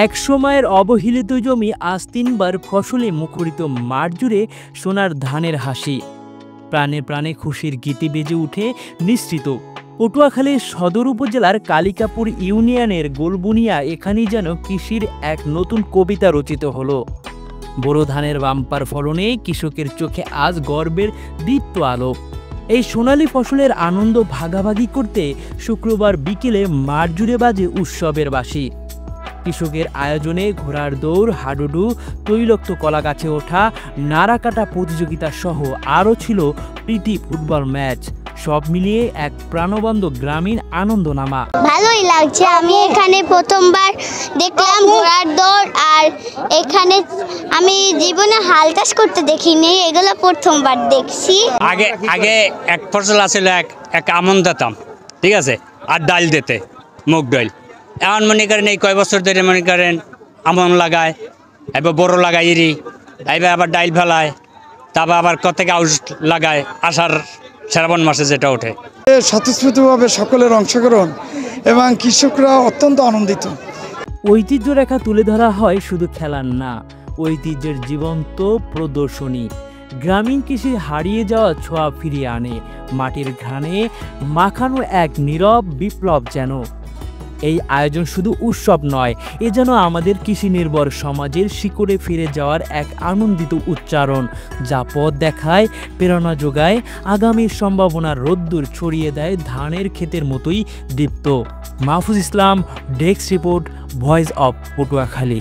একসময়ের অবহেলিত জমি আজ ৩বার ফসলে মুখরিত মাঠ জুড়ে সোনার ধানের হাসি। প্রাণে প্রাণে খুশির গীতি বেজে উঠে নিশ্চিত। পটুয়াখালীর সদর উপজেলার কালিকাপুর ইউনিয়নের গোলবুনিয়া এখানেই যেন কৃষির এক নতুন কবিতা রচিত হলো। বোরো ধানের বাম্পার ফলনে কৃষকের চোখে আজ গর্বের দীপ্ত আলো। এই সোনালী ফসলের আনন্দ ভাগাভাগি করতে শুক্রবার বিকেলে মাঠ জুড়ে বাজে উৎসবের বাঁশি। কৃষকের আয়োজনে ঘোড়ার দৌড়, হাডুডু, তৈলক্ত কলা গাছে ওঠা, নাড়াকাটা প্রতিযোগিতা সহ আরও ছিল প্রীতি ফুটবল ম্যাচ। সব মিলিয়ে এক প্রাণবন্ত গ্রামীণ আনন্দনামা। ভালোই লাগছে। আমি এখানে প্রথমবার দেখলাম ঘোড়ার দৌড়, আর এখানে আমি জীবনে হাল চাষ করতে দেখিনি, এগুলো প্রথমবার দেখছি। আগে এক ফসল আছিল, এক আমন দিতাম, ঠিক আছে, আর ডাল দিতে মুগ ডাল। এখন মনে করেন এই কয় বছর ধরে মনে করেন আমন লাগায়, এবার বড় লাগাই এরি, এবার আবার ডাইল ফেলায়, তারপর আবার থেকে আউশ লাগায় আষাঢ় শ্রাবণ মাসে যেটা ওঠে। স্বতঃস্ফূর্তভাবে সকলের অংশগ্রহণ এবং কৃষকরা অত্যন্ত আনন্দিত। ঐতিহ্য রেখা তুলে ধরা হয় শুধু খেলার না, ঐতিহ্যের জীবন্ত প্রদর্শনী। গ্রামীণ কৃষি হারিয়ে যাওয়া ছোঁয়া ফিরিয়ে আনে, মাটির ঘ্রাণে মাখানো এক নীরব বিপ্লব যেন। এই আয়োজন শুধু উৎসব নয়, এ যেন আমাদের কৃষি নির্ভর সমাজের শিকড়ে ফিরে যাওয়ার এক আনন্দিত উচ্চারণ, যা পথ দেখায়, প্রেরণা যোগায়, আগামীর সম্ভাবনার রোদ্দুর ছড়িয়ে দেয় ধানের ক্ষেতের মতোই দীপ্ত। Mahfuz Islam, desk report, voice of Patuakhali.